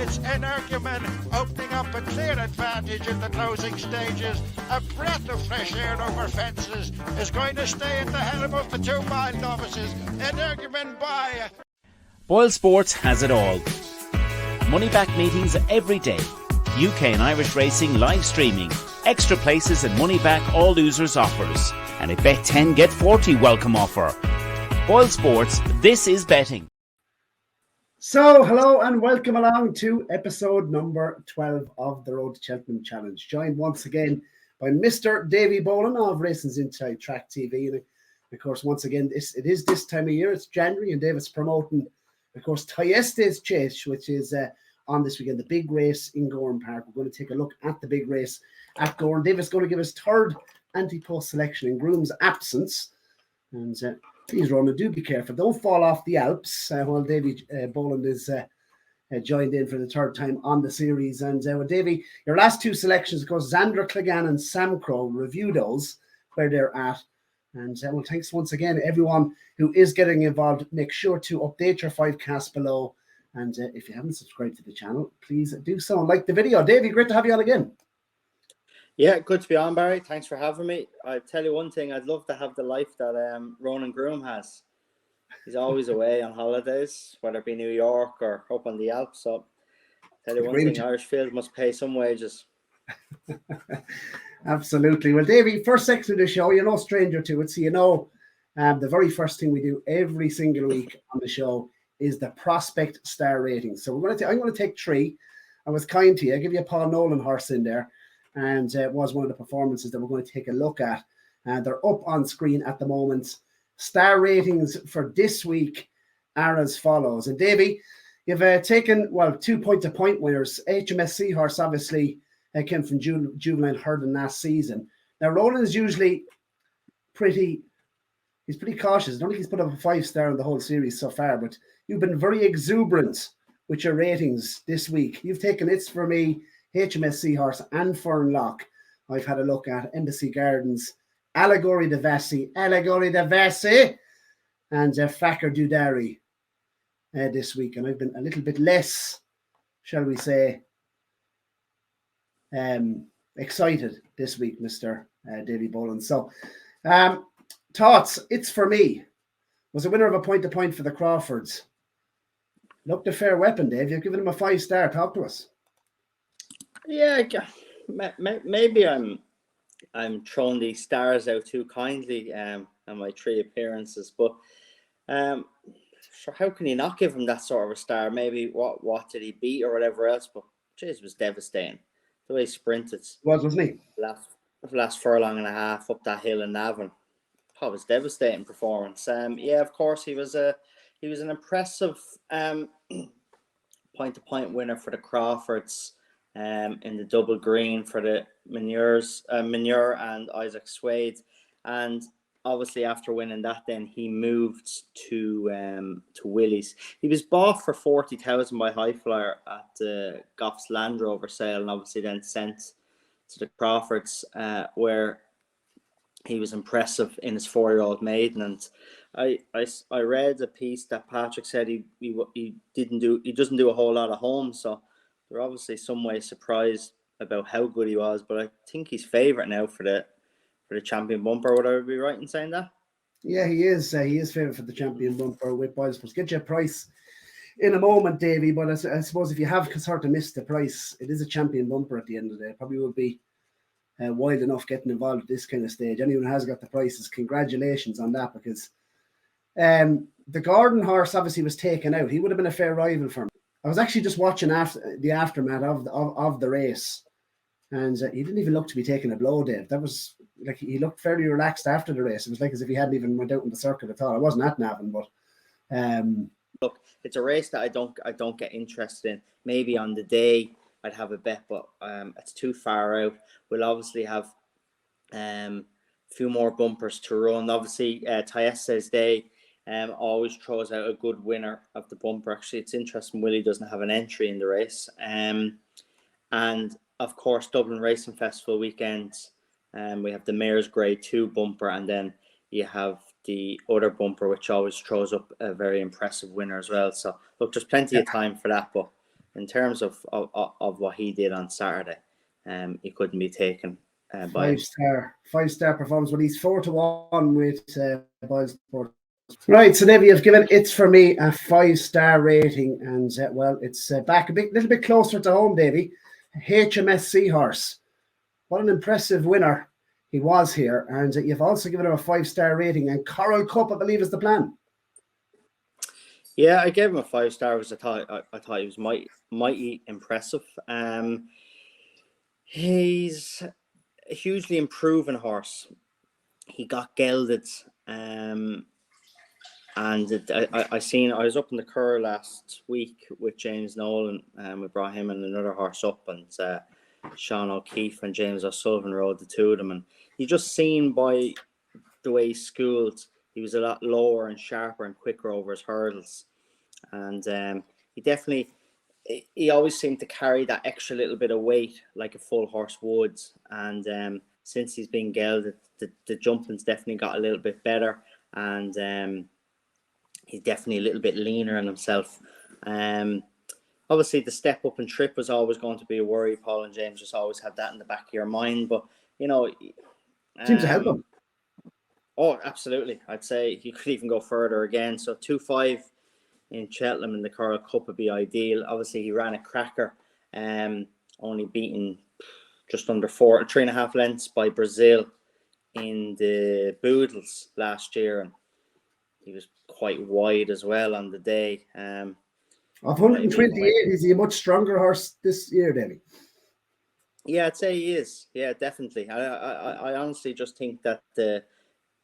It's Energumen opening up a clear advantage in the closing stages. A breath of fresh air over fences is going to stay at the helm of the 2 mile novices. Energumen by. Boyle Sports has it all. Money back meetings every day. UK and Irish racing live streaming. Extra places and money back all losers offers. And a bet 10 get 40 welcome offer. Boyle Sports, this is betting. So, hello and welcome along to episode number 12 of the Road to Cheltenham Challenge. Joined once again by Mr. Davy Boland of Racing's Inside Track TV. And of course, once again, it is this time of year. It's January and David's promoting, of course, Tayeste's Chase, which is on this weekend, the big race in Gowran Park. We're going to take a look at the big race at Gowran. David's going to give us third Ante-Post Selection in Groome's absence. And please, Ronan, do be careful. Don't fall off the Alps while Davy Boland is joined in for the third time on the series. And Davy, your last 2 selections, of course, Xandra Clegane and Sam Crow, review those, where they're at. And well, thanks once again, everyone who is getting involved. Make sure to update your 5 casts below. And if you haven't subscribed to the channel, please do so and like the video. Davy, great to have you on again. Yeah, good to be on, Barry. Thanks for having me. I tell you one thing, I'd love to have the life that Ronan Groome has. He's always away on holidays, whether it be New York or up on the Alps. So, tell you one thing, Irish Field must pay some wages. Absolutely. Well, Davy, first section of the show, you're no stranger to it, so you know the very first thing we do every single week on the show is the prospect star rating. So I'm going to take 3. I was kind to you. I give you a Paul Nolan horse in there, and it was one of the performances that we're going to take a look at. They're up on screen at the moment. Star ratings for this week are as follows. And Davy, you've taken, 2 point-to-point winners. HMS Seahorse obviously came from juvenile herding last season. Now, Roland is usually pretty cautious. I don't think he's put up a 5-star in the whole series so far, but you've been very exuberant with your ratings this week. You've taken It's For Me, HMS Seahorse and Fern. I've had a look at Embassy Gardens, Allegory de Vessi, and Facto Du Berry this week. And I've been a little bit less, shall we say, excited this week, Mr. Davy Boland. So, thoughts? It's For Me was a winner of a point-to-point for the Crawfords. Looked a fair weapon, Dave. You've given him a 5-star. Talk to us. Yeah, maybe I'm throwing these stars out too kindly on my 3 appearances, but sure, how can you not give him that sort of a star? Maybe what did he beat or whatever else? But geez, it was devastating the way he sprinted. Wasn't he? Last furlong and a half up that hill in Navan. Oh, it was devastating performance. Yeah, of course he was an impressive point-to-point winner for the Crawfords in the double green for the Manure and Isaac Swade, and obviously after winning that, then he moved to Willys. He was bought for 40,000 by Highflyer at the Goff's Land Rover sale, and obviously then sent to the Crawfords, where he was impressive in his 4-year-old maiden. And I read a piece that Patrick said he doesn't do a whole lot of home, so they're obviously some way surprised about how good he was. But I think he's favourite now for the champion bumper. Would I be right in saying that? Yeah, he is. He is favourite for the champion bumper with BOYLESPORTS. Get you a price in a moment, Davy. But I suppose if you have sort of missed the price, it is a champion bumper at the end of the day. Probably would be wild enough getting involved at this kind of stage. Anyone who has got the prices, congratulations on that, because the Gordon horse obviously was taken out. He would have been a fair rival for him. I was actually just watching the aftermath of the race, and he didn't even look to be taking a blow, Dave. That was like, he looked fairly relaxed after the race. It was like as if he hadn't even went out in the circuit at all. I wasn't at Navan, but look, it's a race that I don't get interested in. Maybe on the day I'd have a bet, but it's too far out. We'll obviously have a few more bumpers to run. Obviously, Tayeste's Day always throws out a good winner of the bumper. Actually, it's interesting Willie doesn't have an entry in the race. And of course, Dublin Racing Festival weekend, we have the Mayor's Grade 2 bumper, and then you have the other bumper, which always throws up a very impressive winner as well. So look, there's plenty of time for that, but in terms of what he did on Saturday, he couldn't be taken by him. Five-star performance. Well, he's 4-1 with BOYLESPORTS. Right, so Davy, you've given It's For Me a 5-star rating, and well, it's back little bit closer to home, Davy. HMS Seahorse. What an impressive winner he was here, and you've also given him a 5-star rating. And Coral Cup, I believe, is the plan. Yeah, I gave him a 5-star because I thought he was mighty impressive. He's a hugely improving horse. He got gelded, and I was up in the Cur last week with James Nolan, and we brought him and another horse up, and Sean O'Keefe and James O'Sullivan rode the two of them, and you just seen by the way he schooled, he was a lot lower and sharper and quicker over his hurdles, and he always seemed to carry that extra little bit of weight like a full horse would, and since he's been gelded, the jumping's definitely got a little bit better, and he's definitely a little bit leaner in himself. Obviously, the step up and trip was always going to be a worry. Paul and James just always had that in the back of your mind, but Seems to help him. Oh, absolutely. I'd say you could even go further again. So 2-5 in Cheltenham in the Coral Cup would be ideal. Obviously, he ran a cracker, only beaten just under 3.5 lengths by Brazil in the Boodles last year, and he was quite wide as well on the day. Of 128, is he a much stronger horse this year, Davy? Yeah, I'd say he is. Yeah, definitely. I honestly just think that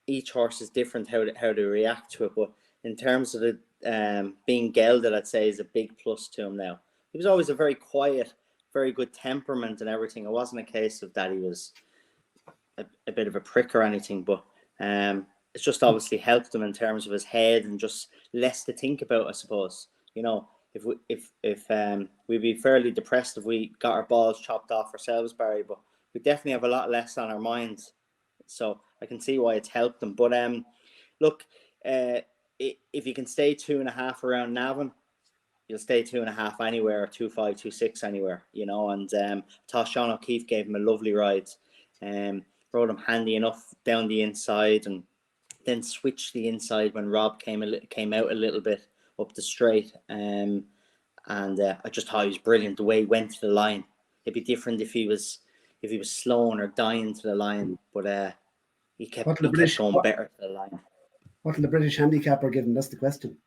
each horse is different how they react to it. But in terms of the being gelded, I'd say is a big plus to him now. He was always a very quiet, very good temperament and everything. It wasn't a case of that he was a bit of a prick or anything, but it's just obviously helped him in terms of his head and just less to think about, I suppose. If we'd be fairly depressed if we got our balls chopped off ourselves, Barry, but we definitely have a lot less on our minds. So I can see why it's helped them. But look, if you can stay 2.5 around Navan, you'll stay 2.5 anywhere, or 2.5, 2.6 anywhere, and thought Sean O'Keefe gave him a lovely ride. Rode him handy enough down the inside, and then switched the inside when Rob came out a little bit up the straight. And I just thought he was brilliant the way he went to the line. It'd be different if he was slowing or dying to the line, but he kept going better to the line. What will the British handicapper give him? That's the question.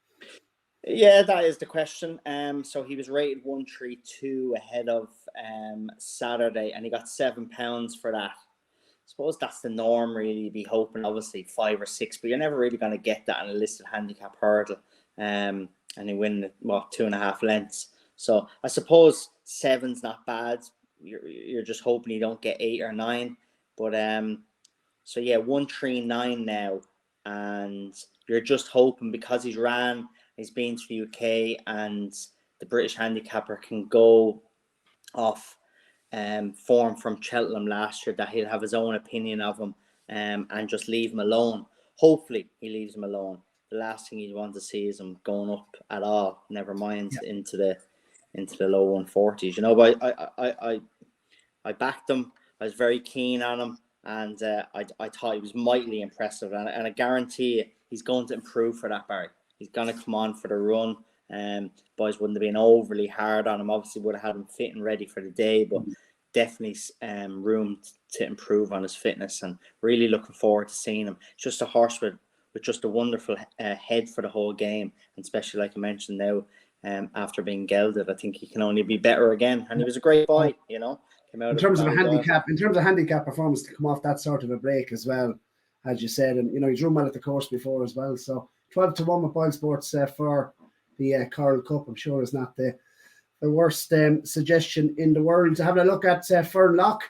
Yeah, that is the question. So he was rated 132 ahead of Saturday, and he got £7 for that. I suppose that's the norm, really. You'd be hoping, obviously, 5 or 6, but you're never really going to get that in a listed handicap hurdle. And he win 2.5 lengths. So I suppose 7's not bad. You're just hoping you don't get 8 or 9. But so yeah, 139 now, and you're just hoping because he's been to the UK, and the British handicapper can go off form from Cheltenham last year, that he'll have his own opinion of him and just leave him alone. Hopefully he leaves him alone. The last thing you'd want to see is him going up at all, never mind into the low 140s. But I backed him. I was very keen on him, and I thought he was mightily impressive, and I guarantee you he's going to improve for that, Barry. He's going to come on for the run. Boys wouldn't have been overly hard on him. Obviously would have had him fit and ready for the day, but definitely room to improve on his fitness, and really looking forward to seeing him. Just a horse with just a wonderful head for the whole game, and especially like I mentioned now, after being gelded, I think he can only be better again. And he was a great boy, came out in terms of handicap performance, to come off that sort of a break as well, as you said, and he's run well at the course before as well. So 12-1 with BOYLESPORTS for the Coral Cup, I'm sure is not the worst suggestion in the world. So having a look at Fern Lock,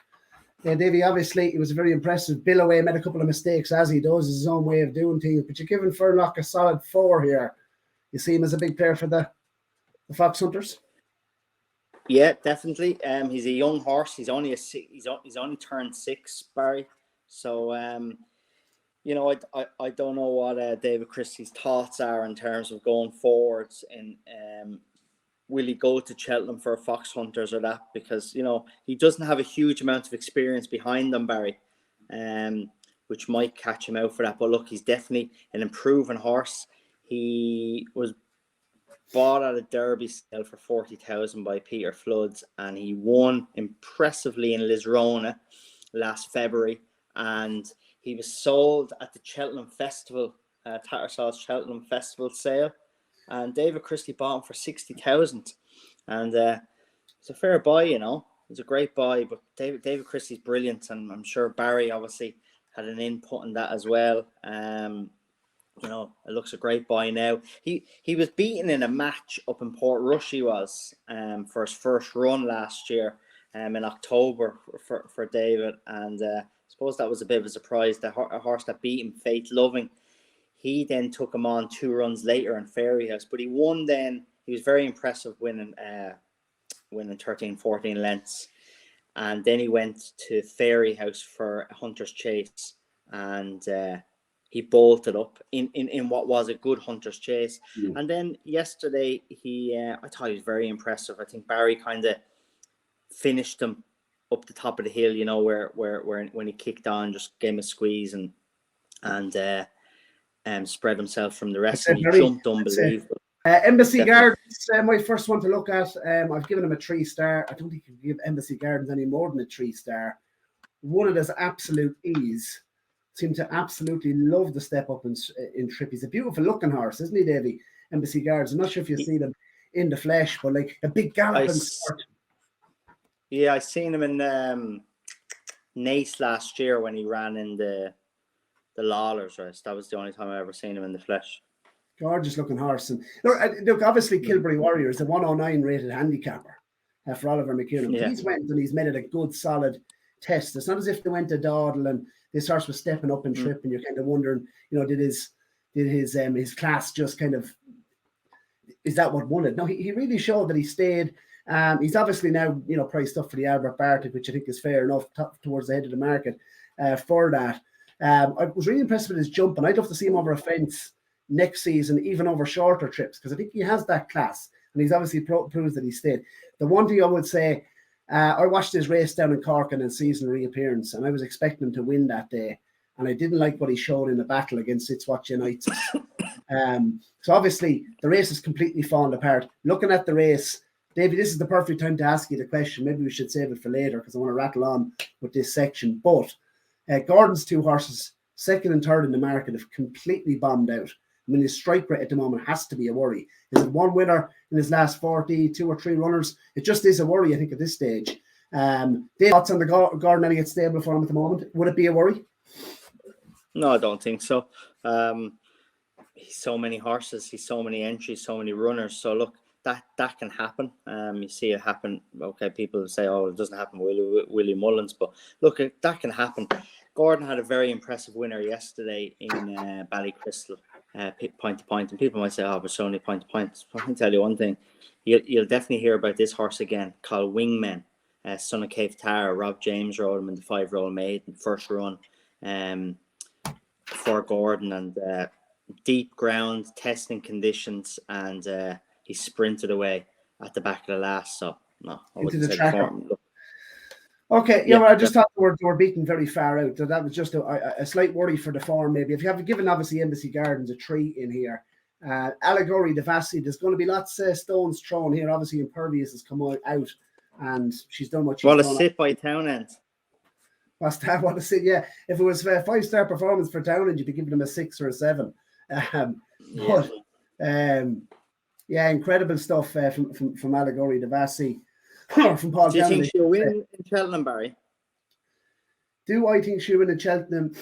Davy, obviously he was a very impressive. Bill away made a couple of mistakes, as he does, his own way of doing things, but you're giving Fern Lock a solid 4 here. You see him as a big player for the Fox Hunters? Yeah, definitely. He's a young horse. He's only turned 6, Barry. So I don't know what David Christie's thoughts are in terms of going forwards in will he go to Cheltenham for fox hunters or that? Because, you know, he doesn't have a huge amount of experience behind him, Barry, which might catch him out for that. But look, he's definitely an improving horse. He was bought at a Derby sale for 40,000 by Peter Floods, and he won impressively in Lisrona last February. And he was sold at the Cheltenham Festival, Tattersall's Cheltenham Festival sale. And David Christie bought him for 60,000. And it's a fair buy, you know. It's a great buy, but David Christie's brilliant, and I'm sure Barry obviously had an input in that as well. You know, it looks a great buy now. He was beaten in a match up in Portrush, he was, for his first run last year, in October for David. And I suppose that was a bit of a surprise. A horse that beat him, Faith Loving, he then took him on 2 runs later in Fairyhouse, but he won then. He was very impressive winning 13, 14 lengths. And then he went to Fairyhouse for a Hunter's Chase, and he bolted up in what was a good Hunter's Chase. Mm. And then yesterday, I thought he was very impressive. I think Barry kind of finished him up the top of the hill, you know, where when he kicked on, just gave him a squeeze and spread himself from the rest. And he jumped unbelievable. Embassy Gardens, my first one to look at. I've given him a 3-star. I don't think you can give Embassy Gardens any more than a 3-star. Won it as absolute ease. Seemed to absolutely love the step up in trip. He's a beautiful looking horse, isn't he, Davy? Embassy Gardens. I'm not sure if you see them in the flesh, but like a big galloping sport. Yeah, I seen him in Nace last year when he ran in the Lawlers race. That was the only time I ever seen him in the flesh. Gorgeous looking horse. And look, obviously Kilbury Warrior is a 109 rated handicapper for Oliver McKiernan. Yeah. He's went and he's made it a good solid test. It's not as if they went to Dawdle and this horse was stepping up in trip, and you're kind of wondering, you know, did his class just kind of, is that what won it? No, he really showed that he stayed. He's obviously now, you know, priced up for the Albert Bartic, which I think is fair enough towards the head of the market for that. I was really impressed with his jump, and I'd love to see him over a fence next season, even over shorter trips, because I think he has that class, and he's obviously proves that he stayed. The one thing I would say, I watched his race down in Cork in his season reappearance, and I was expecting him to win that day, and I didn't like what he showed in the battle against Fitzwatch United. So obviously the race is completely fallen apart. Looking at the race, Davey, this is the perfect time to ask you the question. Maybe we should save it for later because I want to rattle on with this section. But Gordon's 2 horses, second and third in the market, have completely bombed out. I mean, his strike rate at the moment has to be a worry. Is it 1 winner in his last 40, 2 or 3 runners? It just is a worry, I think, at this stage. Dave, thoughts on the Gordon Elliott stable for him at the moment? Would it be a worry? No, I don't think so. He's so many horses, he's so many entries, so many runners. So look, that can happen. You see it happen. Okay, people say, oh, it doesn't happen with Willie Mullins, but look, that can happen. Gordon had a very impressive winner yesterday in Ballycrystal, point to point, and people might say, oh, but it's only point to point. I can tell you one thing, you'll definitely hear about this horse again, called Wingmen. Son of Cave Tara, Rob James rode him in the 5-year-old maiden first run for Gordon, and deep ground, testing conditions, and he sprinted away at the back of the last. So no, I wouldn't say the form. Okay, yeah, well, I just thought they were beaten very far out. So that was just a slight worry for the form, maybe. If you have given, obviously, Embassy Gardens a 3 in here. Allegory Davy, there's going to be lots of stones thrown here. Obviously, Impervious has come out, and she's done what she's done. What a sit by Townend. What a sit, yeah. If it was a 5-star performance for Townend, you'd be giving them a 6 or a 7. Yeah, incredible stuff from Allegory Davy. From Paul. Do you think she'll win in Cheltenham, Barry? Do I think she'll win in Cheltenham?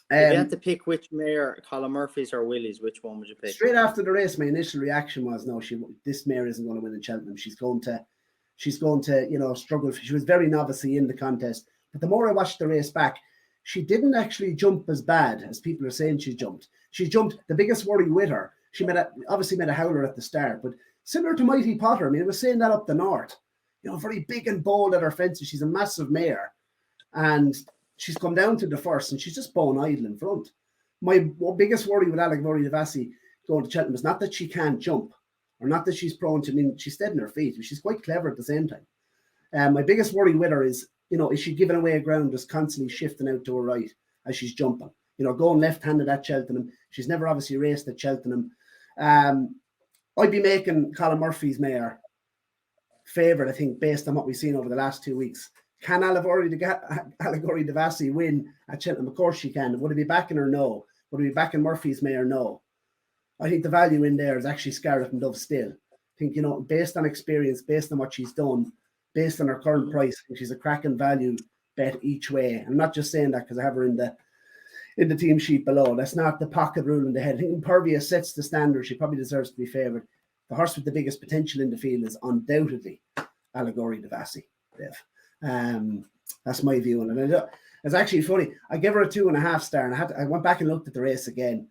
If you had to pick which mare, Colin Murphy's or Willie's, which one would you pick? Straight after the race, my initial reaction was, no, this mare isn't going to win in Cheltenham. She's going to, you know, struggle. She was very novice in the contest, but the more I watched the race back, she didn't actually jump as bad as people are saying she jumped. She jumped. The biggest worry with her, she obviously made a howler at the start, but similar to Mighty Potter. I mean, I was saying that up the north. You know, very big and bold at her fences. She's a massive mare. And she's come down to the first and she's just bone idle in front. My biggest worry with Allegory Davy going to Cheltenham is not that she can't jump. or not that she's prone to, I mean, she's steady on her feet, but she's quite clever at the same time. My biggest worry with her is, is she giving away ground, just constantly shifting out to her right as she's jumping? Going left-handed at Cheltenham. She's never obviously raced at Cheltenham. I'd be making Colin Murphy's mare favourite, I think, based on what we've seen over the last 2 weeks. Can Allegory Devassi win at Cheltenham? Of course she can. Would it be backing her? No. Would it be backing Murphy's mare? No. I think the value in there is actually Scarlet and Dove still. I think, based on experience, based on what she's done, based on her current price, I think she's a cracking value bet each way. I'm not just saying that because I have her in the team sheet below. That's not the pocket rule in the head. I think Impervious sets the standard. She probably deserves to be favoured. The horse with the biggest potential in the field is undoubtedly Allegory Devassi, Dave. That's my view on it. It's actually funny. I gave her a 2.5 star, and I went back and looked at the race again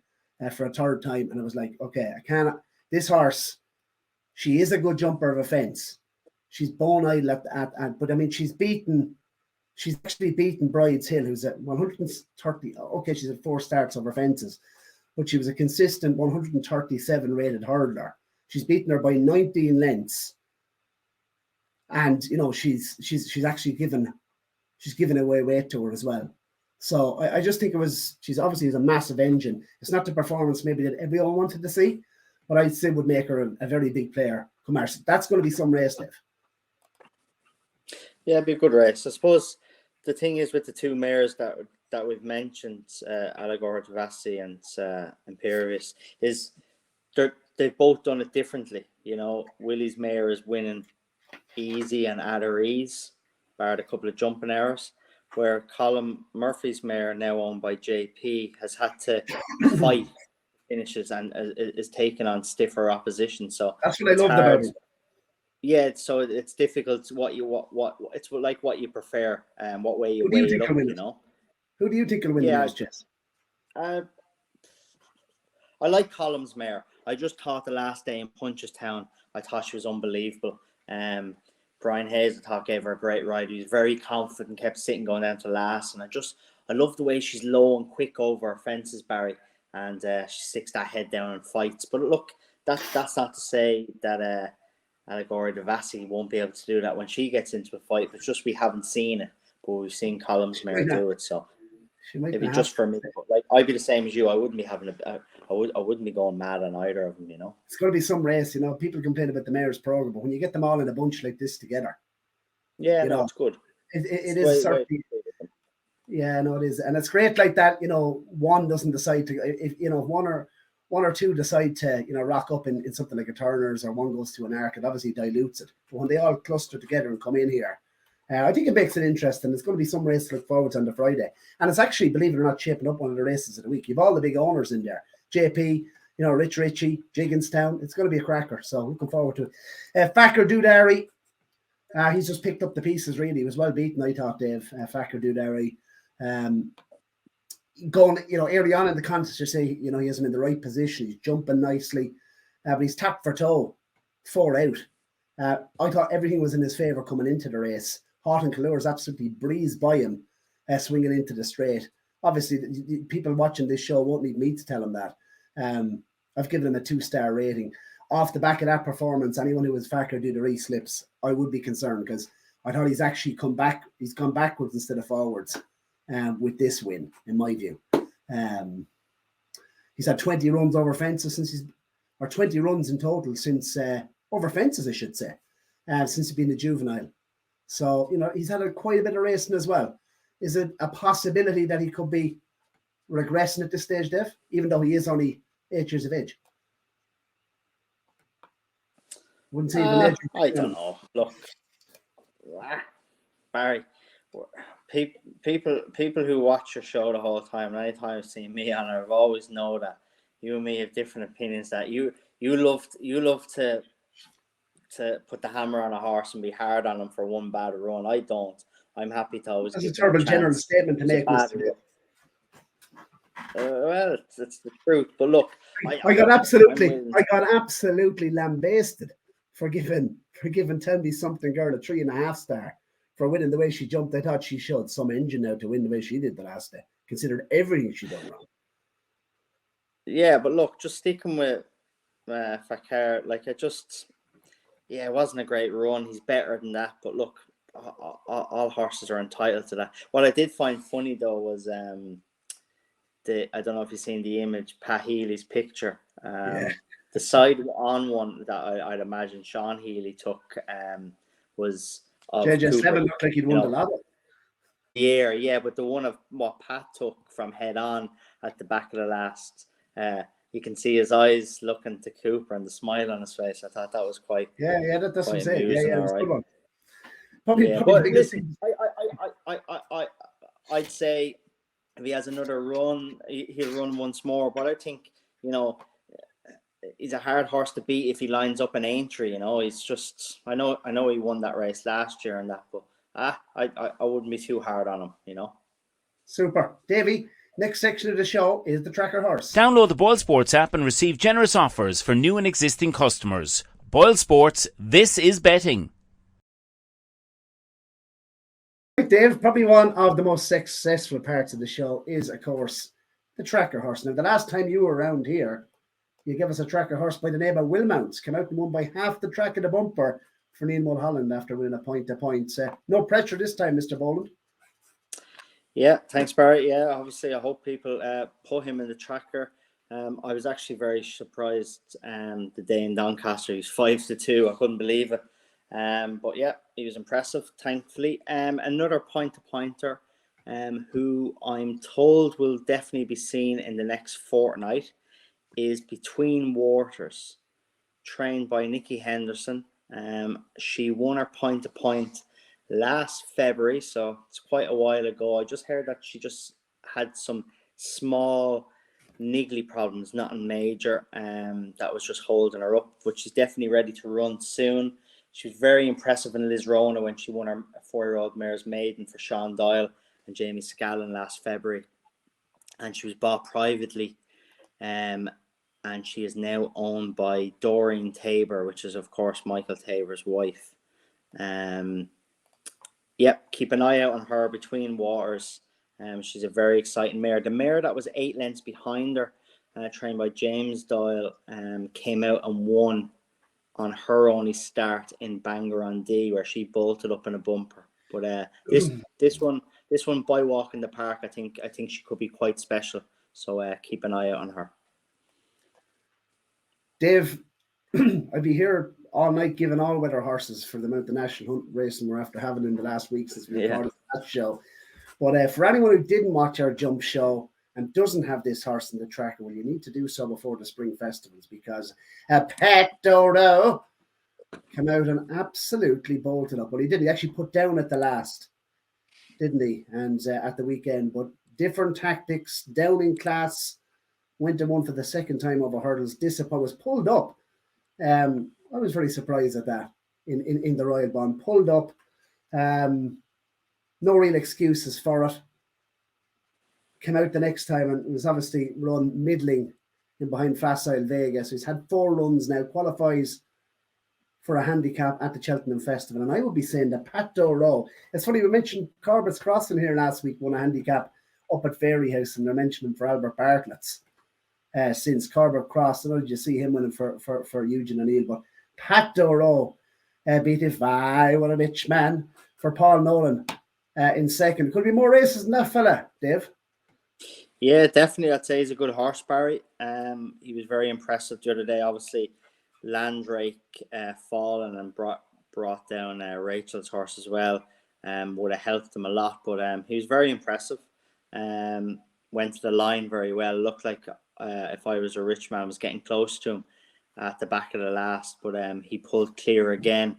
for a third time, and I was like, okay, I cannot. This horse, she is a good jumper of a fence. She's bone idle but I mean, she's actually beaten Bride's Hill, who's at 130. Okay, she's at 4 starts over fences, but she was a consistent 137 rated hurdler. She's beaten her by 19 lengths, and she's actually given away weight to her as well. So I just think she's obviously a massive engine. It's not the performance maybe that everyone wanted to see, but I'd say would make her a very big player. That's going to be some race, Dave. Yeah, it'd be a good race. I suppose the thing is with the two mares that we've mentioned, Allegory Devassi and Imperious, is they've both done it differently. Willie's mare is winning easy and at her ease, barred a couple of jumping errors, where Colin Murphy's mare, now owned by JP, has had to fight finishes and is taking on stiffer opposition. So that's what I loved about it. Yeah, so it's difficult. What it's like what you prefer and what way you weigh it up. Who do you think will win the race, Jess? I like Column's mare. I just thought the last day in Punchestown, I thought she was unbelievable. Brian Hayes, I thought, gave her a great ride. He was very confident, kept sitting going down to last, and I love the way she's low and quick over her fences, Barry, and she sticks that head down and fights. But look, that's not to say that Allegory Devassi won't be able to do that when she gets into a fight. It's just we haven't seen it, but we've seen Column's mare do it. So maybe just for me, but like I'd be the same as you. I wouldn't be having I wouldn't be going mad on either of them. It's going to be some race. People complain about the mare's program, but when you get them all in a bunch like this together, it's good. It is certainly. Yeah, no, it is, and it's great like that. One doesn't decide to if one or two decide to rock up in something like a Turner's, or one goes to an Arc, it obviously dilutes it. But when they all cluster together and come in here, I think it makes it interesting. It's going to be some race to look forward to on the Friday, and it's actually, believe it or not, shaping up one of the races of the week. You've all the big owners in there: JP, Rich Ritchie, Jigginstown. It's going to be a cracker, so looking forward to it. Facto Du Berry, he's just picked up the pieces. Really, he was well beaten, I thought, Dave. Facto Du Berry. Going, early on in the contest, you say, he isn't in the right position. He's jumping nicely, but he's tapped for toe, 4 out. I thought everything was in his favour coming into the race. Hot and Calours absolutely breezed by him, swinging into the straight. Obviously, the people watching this show won't need me to tell him that. I've given him a 2-star rating. Off the back of that performance, anyone who was Factor Du Berry slips, I would be concerned, because I thought he's actually come back. He's gone backwards instead of forwards. With this win, in my view. He's had 20 runs over fences or 20 runs in total since, over fences, I should say, since he's been a juvenile. So, he's had quite a bit of racing as well. Is it a possibility that he could be regressing at this stage, Dave, even though he is only 8 years of age? Wouldn't say even I don't know. Look, Barry, people who watch your show the whole time, and anytime I've seen me on it, I've always know that you and me have different opinions. That you love to put the hammer on a horse and be hard on him for one bad run. I don't. I'm happy to always. That's a terrible general statement to make. Well, it's the truth. But look, I got absolutely lambasted for giving Tell Me Something Girl a 3.5 star for winning the way she jumped. I thought she showed some engine now to win the way she did the last day, considered everything she done wrong. Yeah, but look, just sticking with Fakar, like it wasn't a great run. He's better than that, but look, all horses are entitled to that. What I did find funny though was I don't know if you've seen the image, Pat Healy's picture. The side on one that I'd imagine Sean Healy took was of JJ7 Cooper. looked like he'd won the ladder. Yeah, but the one of what Pat took from head on at the back of the last, you can see his eyes looking to Cooper and the smile on his face. I thought that was quite that's what I'm saying. amusing. It was all good right. one. Probably But the biggest listen, I'd say if he has another run, he'll run once more. But I think, he's a hard horse to beat if he lines up an Aintree. He's just, I know he won that race last year and that, but I wouldn't be too hard on him. Super. Davy, next section of the show is the tracker horse. Download the BoyleSports app and receive generous offers for new and existing customers. BoyleSports, this is betting. Dave, probably one of the most successful parts of the show is, of course, the tracker horse. Now, the last time you were around here, you gave us a tracker horse by the name of Willmounts. Came out and won by half the track of the bumper for Neil Mulholland after winning a point-to-point. No pressure this time, Mr. Boland. Yeah, thanks, Barry. Yeah, obviously, I hope people put him in the tracker. I was actually very surprised the day in Doncaster. He was 5-2. I couldn't believe it. But yeah, he was impressive, thankfully. Another point-to-pointer who I'm told will definitely be seen in the next fortnight is Between Waters, trained by Nikki Henderson. She won her point-to-point last February, so it's quite a while ago. I just heard that she just had some small niggly problems, nothing major, that was just holding her up, but she's definitely ready to run soon. She was very impressive in Lisrona when she won her 4-year-old mare's maiden for Sean Doyle and Jamie Scallon last February, and she was bought privately, and she is now owned by Doreen Tabor, which is of course Michael Tabor's wife. Keep an eye out on her, Between Waters. She's a very exciting mare. The mare that was 8 lengths behind her, trained by James Doyle, came out and won on her only start in Bangor-on-Dee, where she bolted up in a bumper. But this one by Walk in the Park, I think she could be quite special. So keep an eye out on her. Dave, I'd be here all night giving all weather horses for the amount of national hunt racing we're after having in the last week since we recorded that show. But for anyone who didn't watch our jump show and doesn't have this horse in the tracker, well, you need to do so before the spring festivals, because Facto Du came out and absolutely bolted up. Well, he did. He actually put down at the last, didn't he? And at the weekend, but different tactics, down in class, went and won for the second time over hurdles. Disappointed, was pulled up. I was very surprised at that in the Royal Bond. Pulled up. No real excuses for it. Came out the next time and was obviously run middling in behind Facile Vega. So he's had 4 runs now, qualifies for a handicap at the Cheltenham Festival. And I would be saying that Facto Du, it's funny, we mentioned Corbett's Crossing here last week, won a handicap up at Fairyhouse, and they're mentioning for Albert Bartlett's. Since Corbett Cross, I know did you see him winning for Eugene O'Neill, but Facto Du beat If I Were a Rich Man for Paul Nolan in second. Could be more races than that fella, Dave. Yeah, definitely. I'd say he's a good horse, Barry. He was very impressive the other day. Obviously, Landrake fallen and brought down Rachel's horse as well. Would have helped him a lot, but he was very impressive. Went to the line very well. Looked like If I Was a Rich Man was getting close to him at the back of the last, but he pulled clear again.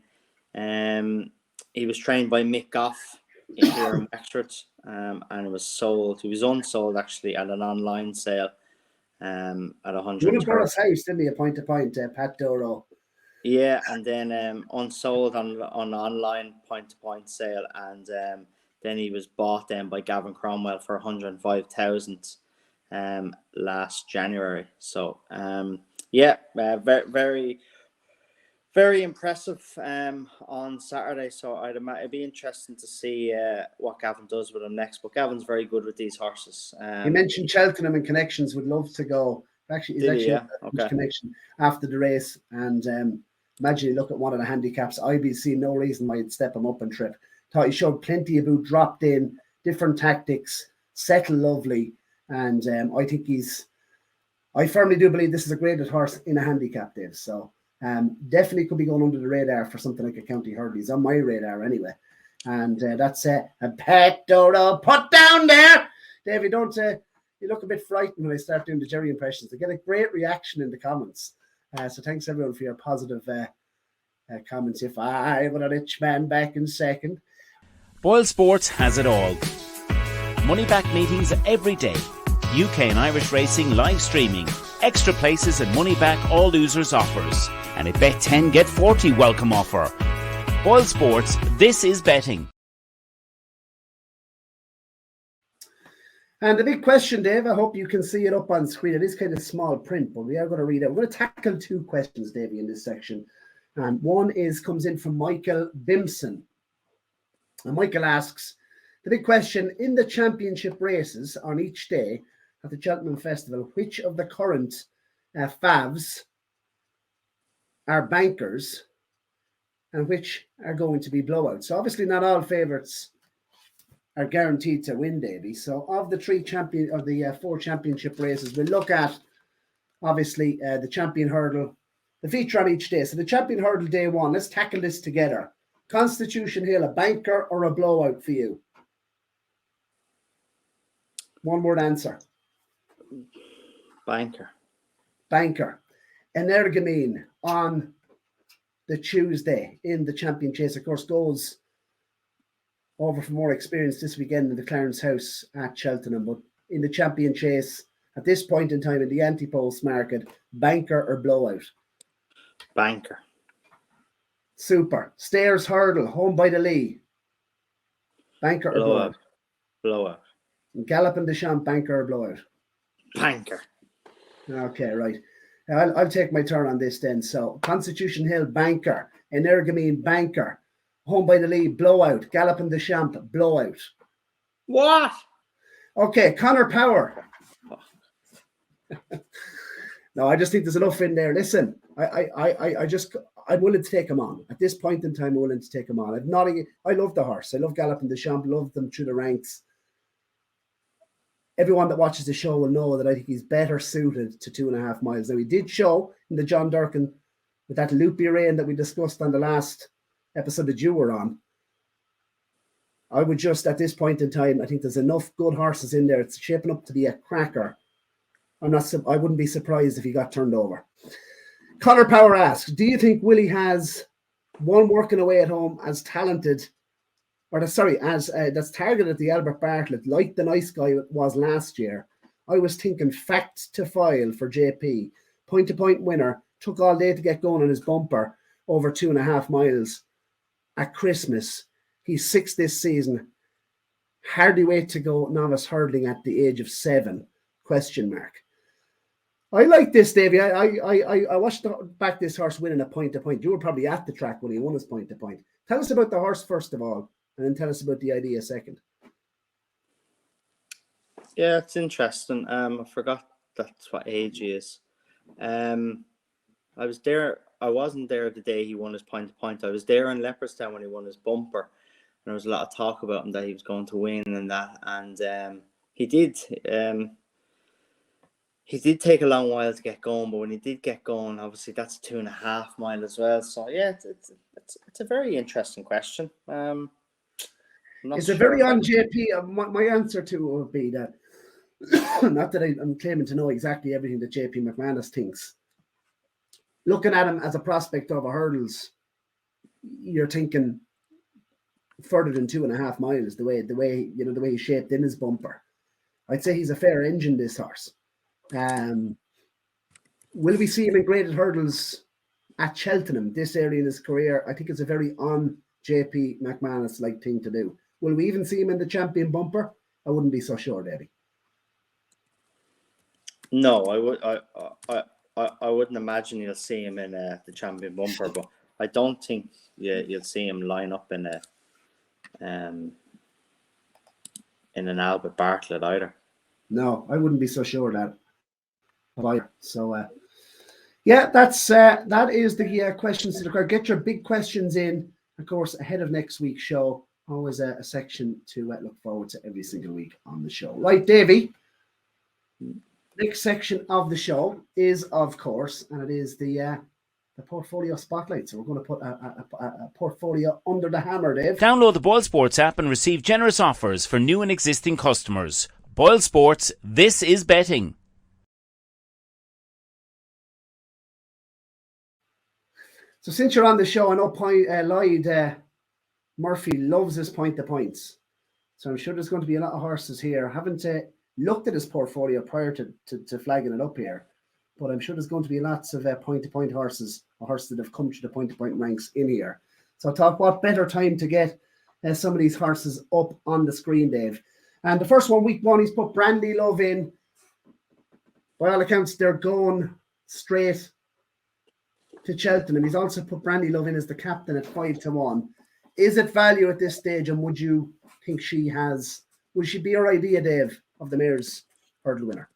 He was trained by Mick Goff here in Wexford, and it was sold. He was unsold actually at an online sale at 100. House, didn't he? A point-to-point, Facto Du. Yeah, and then unsold on online point-to-point sale, and then he was bought then by Gavin Cromwell for 105,000 last January. So very, very impressive on Saturday. So it'd be interesting to see what Gavin does with him next. But Gavin's very good with these horses. You mentioned Cheltenham and connections. Would love to go Actually, Did he? a Yeah. huge Okay. connection after the race. And imagine you look at one of the handicaps. I'd be seeing no reason why you'd step him up and trip. Thought he showed plenty of boot, dropped in, different tactics, settled lovely. And I firmly do believe this is a graded horse in a handicap, Dave. So definitely could be going under the radar for something like a county hurdle. He's on my radar anyway. And that's a pet dodo put down there. Dave, you don't you look a bit frightened when I start doing the Jerry impressions. I get a great reaction in the comments. So thanks everyone for your positive comments. If I were a rich man back in second. Boyle Sports has it all. Money back meetings every day. UK and Irish racing live streaming. Extra places and money back all losers offers. And a bet 10 get 40 welcome offer. Boyle Sports, this is betting. And the big question, Dave, I hope you can see it up on screen. It is kind of small print, but we are going to read it. We're going to tackle two questions, Davey, in this section. And one comes in from Michael Bimson. And Michael asks, the big question, in the championship races on each day at the Cheltenham Festival, which of the current favs are bankers and which are going to be blowouts? So obviously not all favourites are guaranteed to win, Davy. So of the four championship races, we'll look at obviously the champion hurdle, the feature on each day. So the champion hurdle day one, let's tackle this together. Constitution Hill, a banker or a blowout for you? One word answer. Banker. Banker. Energumene on the Tuesday in the champion chase, of course, goes over for more experience this weekend in the Clarence House at Cheltenham. But in the champion chase, at this point in time in the Ante-Post market, banker or blowout? Banker. Super. Stairs hurdle, home by the Lee. Banker or blowout? Blowout. Galloping the Champ, banker or blowout? Banker. Okay, right. I'll take my turn on this then. So Constitution Hill, banker. Energumene, banker. Home by the Lee, blowout. Galloping the Champ, blowout. What? Okay, Connor Power. No, I just think there's enough in there. Listen, I'm willing to take him on. At this point in time, I'm willing to take him on. I love the horse. I love Galloping the Champ, love them through the ranks. Everyone that watches the show will know that I think he's better suited to 2.5 miles. Now, he did show in the John Durkin with that loopy rein that we discussed on the last episode that you were on. I would just, at this point in time, I think there's enough good horses in there. It's shaping up to be a cracker. I wouldn't be surprised if he got turned over. Connor Power asks, do you think Willie has one working away at home as talented, that's targeted at the Albert Bartlett, like the nice guy was last year? I was thinking fact to file for JP. Point-to-point winner, took all day to get going on his bumper over 2.5 miles at Christmas. He's 6 this season. Hardly wait to go novice hurdling at the age of 7? ? I like this, Davey. I watched back this horse winning a point-to-point. You were probably at the track when he won his point-to-point. Tell us about the horse first of all, and then tell us about the idea second. Yeah, it's interesting. I forgot that's what age he is. I was there. I wasn't there the day he won his point-to-point. I was there in Leopardstown when he won his bumper, and there was a lot of talk about him that he was going to win and that, and he did. He did take a long while to get going, but when he did get going, obviously that's 2.5 mile as well. So yeah, it's a very interesting question. It's a very on JP. My answer to it would be that, not that I'm claiming to know exactly everything that JP McManus thinks. Looking at him as a prospect over hurdles, you're thinking further than 2.5 miles. The way he's shaped in his bumper, I'd say he's a fair engine, this horse. Will we see him in graded hurdles at Cheltenham this early in his career? I think it's a very on JP McManus like thing to do. Will we even see him in the champion bumper? I wouldn't be so sure, Davey. No, I wouldn't imagine you'll see him in the champion bumper, but I don't think you'll see him line up in an Albert Bartlett either. No, I wouldn't be so sure that. buyer. So yeah, that is the questions to the crowd. Get your big questions in, of course, ahead of next week's show. Always a section to look forward to every single week on the show. Right, Davy? Next section of the show is, of course, and it is the portfolio spotlight. So we're going to put a portfolio under the hammer, Dave. Download the BOYLESPORTS app and receive generous offers for new and existing customers. BOYLESPORTS, this is betting. So since you're on the show, I know Lloyd Murphy loves his point-to-points. So I'm sure there's going to be a lot of horses here. I haven't looked at his portfolio prior to flagging it up here, but I'm sure there's going to be lots of point-to-point horses, or horses that have come to the point-to-point ranks in here. So I thought, what better time to get some of these horses up on the screen, Dave. And the first one, week 1, he's put Brandy Love in. By all accounts, they're going straight to Cheltenham. He's also put Brandy Love in as the captain at 5-1. Is it value at this stage, and would you think would she be your idea, Dave, of the mare's hurdle winner?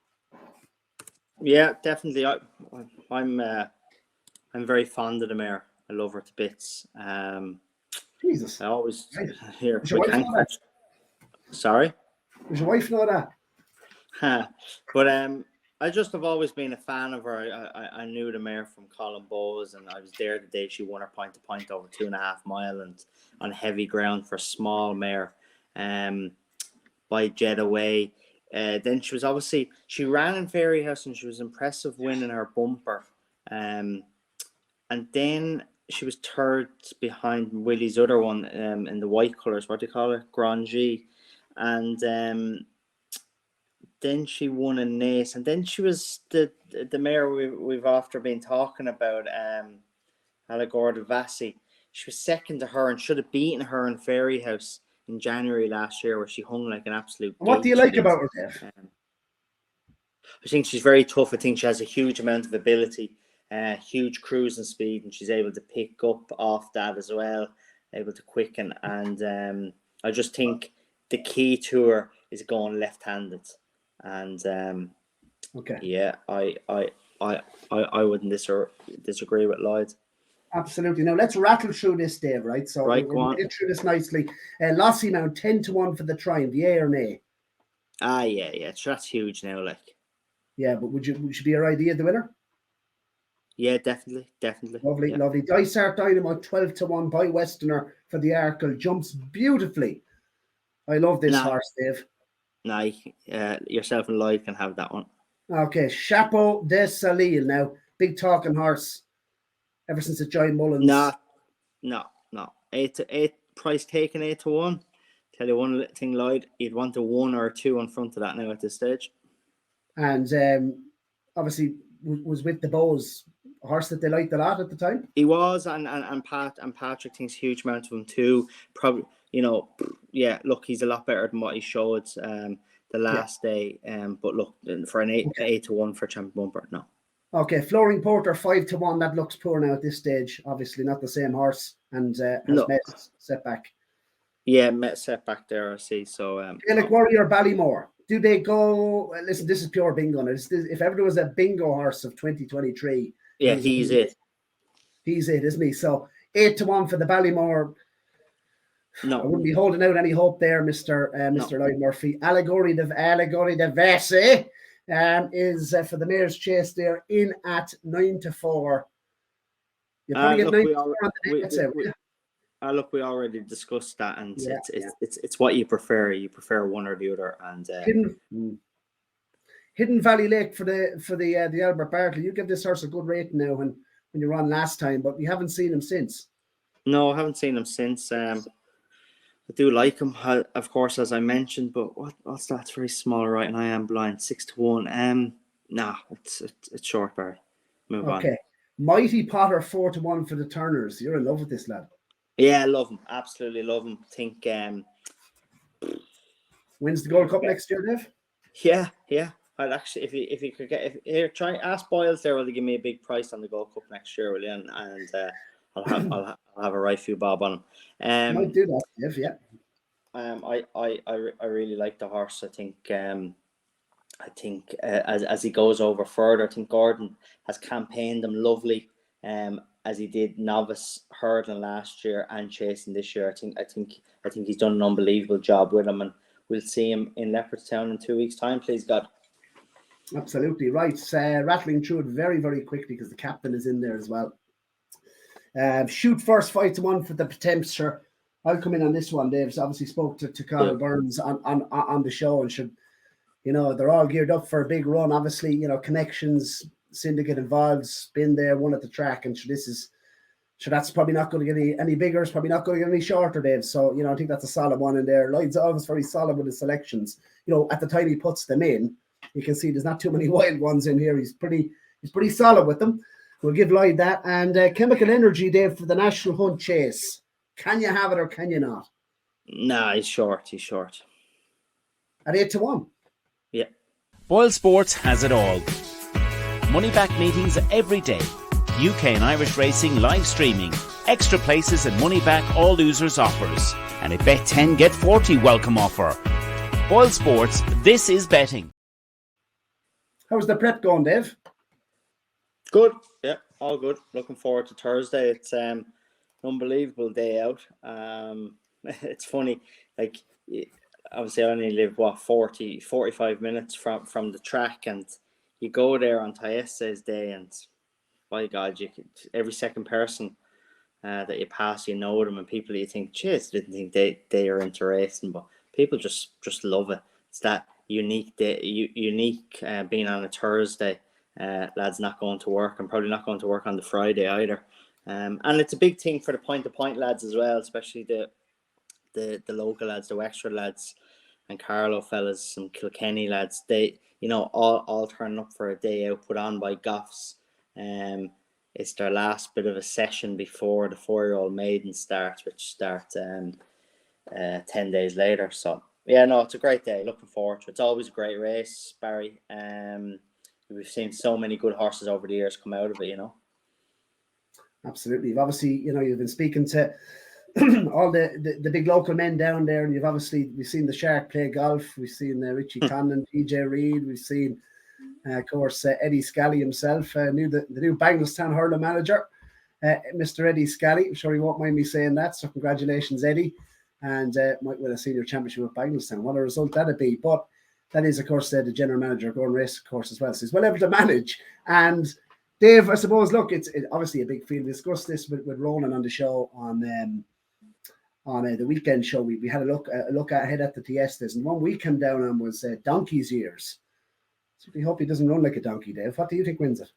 Yeah, definitely. I'm very fond of the mare. I love her to bits. Jesus. I always hear. Sorry? Does your wife know that? But I just have always been a fan of her. I knew the mare from Colin Bowes, and I was there the day she won her point-to-point over 2.5 mile and on heavy ground for a small mare by Jet Away. Then she ran in Fairy House and she was impressive winning her bumper. And then she was third behind Willie's other one in the white colours. What do you call it? Grandji. And then she won a Nace. And then she was the mare we've after been talking about, Allegor de Vassi. She was second to her and should have beaten her in Fairy House in January last year, where she hung like an absolute. What do you like about her, Dave? I think she's very tough. I think she has a huge amount of ability, huge cruising speed, and she's able to pick up off that as well, able to quicken. And I just think the key to her is going left-handed. And okay, yeah, I wouldn't disagree with Lloyd. Absolutely. Now let's rattle through this, Dave. Right, so we'll get through this nicely. Lassie now 10-1 for the Trine. The A or nay? Yeah. That's huge now. Like, yeah, but would you be your idea the winner? Yeah, definitely. Lovely. Dysart Dynamite 12-1 by Westerner for the Arkle. Jumps beautifully. I love this horse, Dave. Nah, yourself and Lloyd can have that one. Okay, Chapeau de Salil now. Big talking horse. Ever since it joined Mullins. No. 8 price taken 8-1. Tell you one thing, Lloyd, you'd want a 1 or a 2 in front of that now at this stage. And obviously was with the Bows, a horse that they liked a lot at the time. He was, and Patrick thinks a huge amount of him too. Probably, look, he's a lot better than what he showed the last day. But look, for an 8-1 for Champion Bumper, no. Okay, Flooring Porter 5-1. That looks poor now at this stage. Obviously, not the same horse, and has met setback. Yeah, met setback there. I see. So, Gaelic Warrior Ballymore. Do they go? Listen, this is pure bingo. If ever there was a bingo horse of 2023, yeah, he's it. He's it, isn't he? So 8-1 for the Ballymore. No, I wouldn't be holding out any hope there, Mr. Lloyd Murphy. Allegory de Vesey. Is for the Mayor's Chase there in at 9-4. You probably get 9-4 on the net. Look, we already discussed that, and it's what you prefer. You prefer one or the other, and Hidden Valley Lake for the Albert Bartley. You give this horse a good rating now when you were on last time, but you haven't seen him since. No, I haven't seen him since. I do like him, of course, as I mentioned, but what's that? It's very small, right? And I am blind. 6-1. Nah, it's short, Barry. Move on. Okay. Mighty Potter 4-1 for the Turners. You're in love with this lad. Yeah, I love him. Absolutely love him. Think wins the Gold Cup next year, Dave? Yeah. I'd actually, if you could get try ask Boyles there, will they give me a big price on the Gold Cup next year, will you? And I'll have a right few bob on him. Might do that, Dave, yeah. I really like the horse. I think I think as he goes over further, I think Gordon has campaigned him lovely, as he did novice hurdling last year and chasing this year. I think he's done an unbelievable job with him, and we'll see him in Leopardstown in 2 weeks' time, please God. Absolutely right. Rattling through it very, very quickly because the captain is in there as well. Shoot first, 5-1 for the attempts. Sure, I'll come in on this one. Dave's obviously spoke to Carl Burns on the show, and should, they're all geared up for a big run. Obviously, connections, syndicate involved, been there, won at the track, and that's probably not going to get any bigger. It's probably not going to get any shorter, Dave. So, I think that's a solid one in there. Lloyd's always very solid with his selections. At the time he puts them in, you can see there's not too many wild ones in here. He's pretty solid with them. We'll give Lloyd that. And Chemical Energy, Dave, for the National Hunt Chase. Can you have it or can you not? Nah, he's short. At 8-1. Yeah. Boyle Sports has it all. Money back meetings every day. UK and Irish racing live streaming. Extra places and money back all losers offers. And a bet 10 get 40 welcome offer. Boyle Sports, this is betting. How's the prep going, Dave? Good. Yeah, all good. Looking forward to Thursday. It's an unbelievable day out. It's funny, like, obviously I only live 45 minutes from the track, and you go there on Tayeste's day, and by God, every second person that you pass, you know them, and people you think, geez, didn't think they are into racing, but people just love it. It's that unique day, unique being on a Thursday. Lads not going to work, and probably not going to work on the Friday either. And it's a big thing for the point lads as well, especially the local lads, the Wexford lads, and Carlow fellas, some Kilkenny lads. They, all turning up for a day out put on by Goffs. It's their last bit of a session before the 4-year-old maiden starts, which starts 10 days later. So yeah, no, it's a great day. Looking forward to it. It's always a great race, Barry. We've seen so many good horses over the years come out of it, Absolutely. Obviously, you've been speaking to all the big local men down there, and we've seen the Shark play golf. We've seen Richie Conlon, PJ Reid. We've seen, of course, Eddie Scally himself, the new Bagnallstown hurling manager, Mr. Eddie Scally. I'm sure he won't mind me saying that. So congratulations, Eddie, and might win a senior championship with Bagnallstown. What a result that'd be! But that is, of course, the general manager of Gowran Race, of course, as well. So he's well able to manage. And Dave, I suppose, look, it's obviously a big field. We discussed this with Ronan on the show on the weekend show. We had a look ahead at the Tiestas, and one we came down on was Donkey's Years. So we hope he doesn't run like a donkey, Dave. What do you think wins it?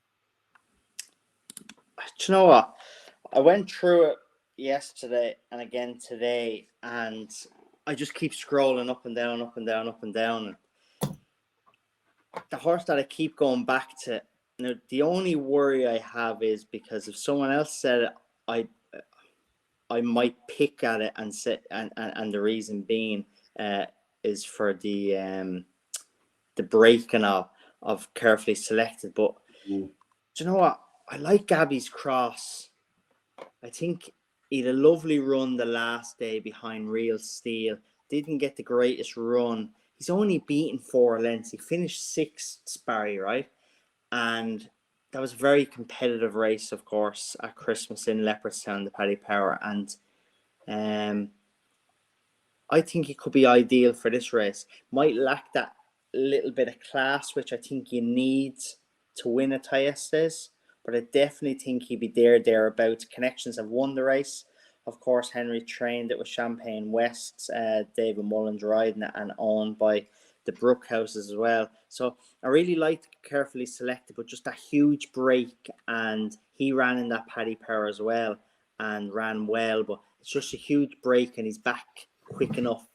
Do you know what? I went through it yesterday and again today, and I just keep scrolling up and down, up and down, up and down. The horse that I keep going back to, the only worry I have is because if someone else said it, I might pick at it and say, and the reason being is for the breaking of Carefully Selected. But do you know what? I like Gabby's Cross. I think he had a lovely run the last day behind Real Steel. Didn't get the greatest run. He's only beaten 4 lengths. He finished 6th, Barry, right? And that was a very competitive race, of course, at Christmas in Leopardstown, the Paddy Power. And I think he could be ideal for this race. Might lack that little bit of class, which I think you need to win a Tayestas. But I definitely think he'd be thereabouts. Connections have won the race. Of course, Henry trained it with Champagne West, David Mullins riding it, and owned by the Brookhouses as well. So I really liked Carefully Selected, but just that huge break, and he ran in that Paddy Power as well and ran well, but it's just a huge break and he's back quick enough.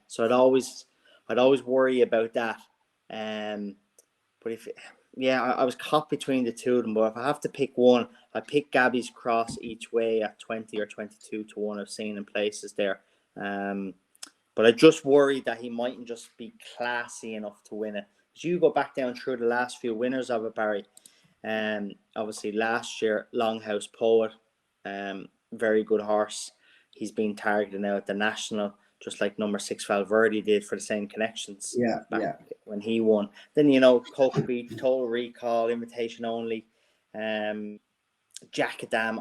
So I'd always worry about that. But I was caught between the two of them, but if I have to pick one, I pick Gabby's Cross each way at 20 or 22 to 1 I've seen in places there. But I just worry that he mightn't just be classy enough to win it. As you go back down through the last few winners of it, Barry, obviously last year, Longhouse Poet, very good horse. He's been targeted now at the National. just like number 6 Valverde did for the same connections. Yeah. When he won. Then, you know, Coca Beach, Total Recall, Invitation Only, Jackadam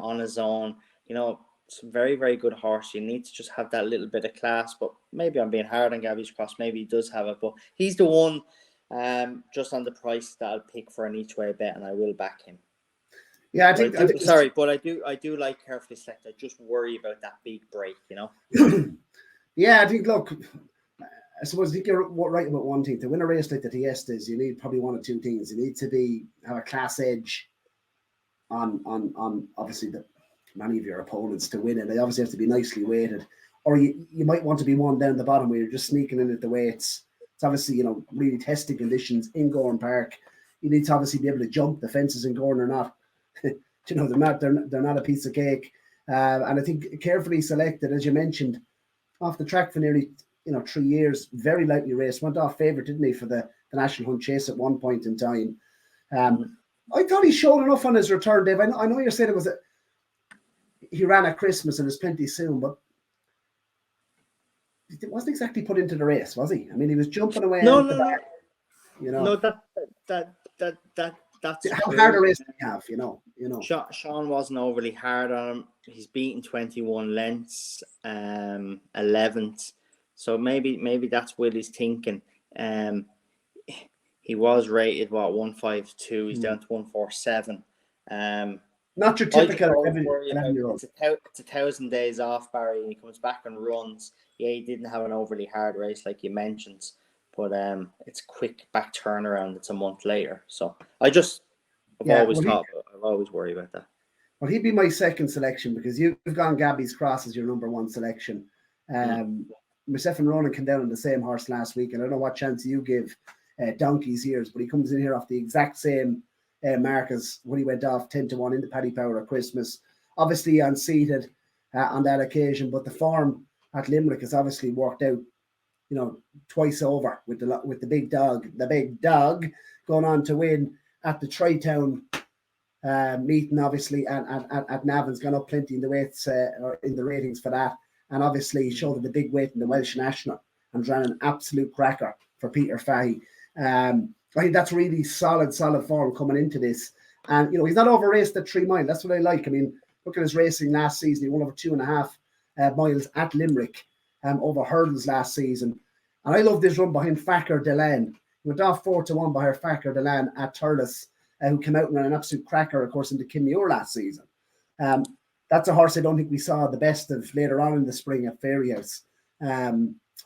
on his own. You know, it's a very, very good horse. You need to just have that little bit of class. But maybe I'm being hard on Gabby's Cross. Maybe he does have it. But he's the one just on the price that I'll pick for an each way bet, and I will back him. Yeah, I think I do like Carefully Select. I just worry about that big break, you know. Yeah, I think. Look, I suppose I think you're right about one thing. To win a race like the Tiestas, you need probably one of two things. You need to have a class edge on obviously many of your opponents to win it. They obviously have to be nicely weighted, or you might want to be one down the bottom where you're just sneaking in at the weights. It's obviously, you know, really testing conditions in Gowran Park. You need to obviously be able to jump. The fences in Gowran are not, you know, they're not a piece of cake. And I think Carefully Selected, as you mentioned, off the track for nearly 3 years, very lightly raced, went off favourite, didn't he, for the National Hunt Chase at one point in time. I thought he showed enough on his return, Dave. I know you said he ran at Christmas and it was plenty soon, but it wasn't exactly put into the race, was he? I mean, he was jumping away at the back. You know, no, that's how true. hard a race did he have? You know. Sean wasn't overly hard on him. He's beaten 21 lengths, 11th. So maybe that's what he's thinking. He was rated 152. He's down to 147. Not your typical 11-year-old. It's 1,000 days off, Barry, and he comes back and runs. Yeah, he didn't have an overly hard race like you mentioned, but it's quick back turnaround. It's a month later, so I've always worried about that. Well, he'd be my second selection because you've gone Gabby's Cross as your number one selection. Myself and Ronan came down on the same horse last week, and I don't know what chance you give Donkey's Ears, but he comes in here off the exact same mark as when he went off 10-1 in the Paddy Power at Christmas. Obviously unseated on that occasion, but the form at Limerick has obviously worked out, you know, twice over with the big dog going on to win at the Tri-Town meeting, obviously, and at Navan's gone up plenty in the weights or in the ratings for that, and obviously showed the big weight in the Welsh National and ran an absolute cracker for Peter Fahey. I think that's really solid form coming into this. And, you know, he's not over raced at 3 mile. That's what I like. I mean, look at his racing last season. He won over 2.5 miles at Limerick over hurdles last season. And I love this run behind Facto Du Berry. He went off 4-1 behind Facto Du Berry at Thurles, who came out and ran an absolute cracker, of course, into Kinmuir last season. That's a horse I don't think we saw the best of later on in the spring at Fairyhouse.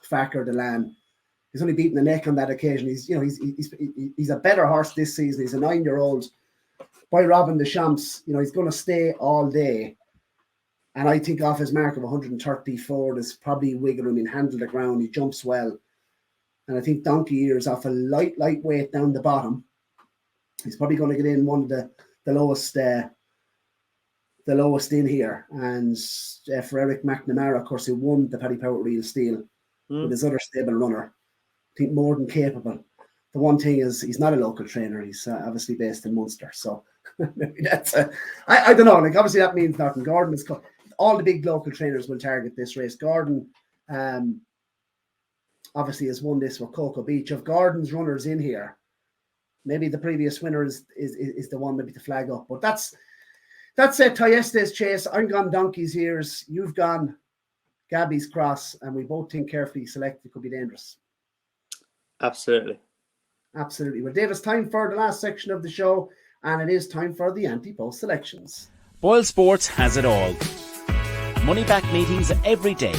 Facto Du Berry. He's only beaten the neck on that occasion. He's a better horse this season. He's a 9-year-old by Robin Deschamps. You know, he's going to stay all day. And I think off his mark of 134, there's probably wiggle room. He handle the ground. He jumps well. And I think Donkey Ears off a lightweight down the bottom. He's probably going to get in one of the lowest in here. And for Eric McNamara, of course, who won the Paddy Power Real Steel with his other stable runner, I think more than capable. The one thing is he's not a local trainer. He's obviously based in Munster. So maybe that's I don't know. Like, obviously that means nothing. Gordon is all the big local trainers will target this race. Gordon obviously has won this with Cocoa Beach. Of Gordon's runners in here, maybe the previous winner is the one maybe to flag up. But that's it. Tiestes Chase. I'm gone Donkey's Ears. You've gone Gabby's Cross, and we both think Carefully Selected could be dangerous. Absolutely. Well, Dave, it's time for the last section of the show, and it is time for the Ante-Post Selections. Boyle Sports has it all. Money back meetings every day.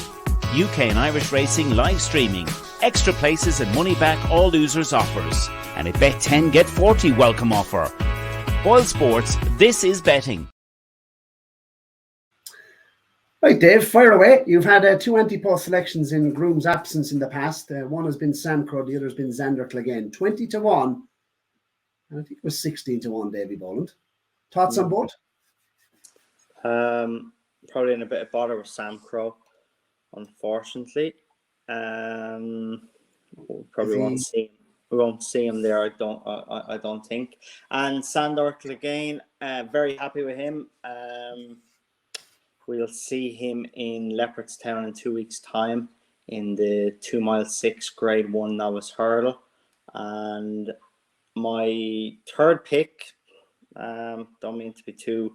UK and Irish racing live streaming. Extra places and money back all losers offers. And a bet 10 get 40 welcome offer. Boyle Sports, this is betting. Right, Dave, fire away. You've had 2 Ante-Post selections in Groome's absence in the past. One has been Sam Crow, the other has been Xander Clegane. 20-1, and I think it was 16-1, Davy Boland. Thoughts on both? Probably in a bit of bother with Sam Crow, unfortunately. We probably won't see him. We won't see him there. I don't think. And Xander Clegane, very happy with him. We'll see him in Leopardstown in 2 weeks' time. in the 2 mile 6 grade 1 novice hurdle. And my third pick, don't mean to be too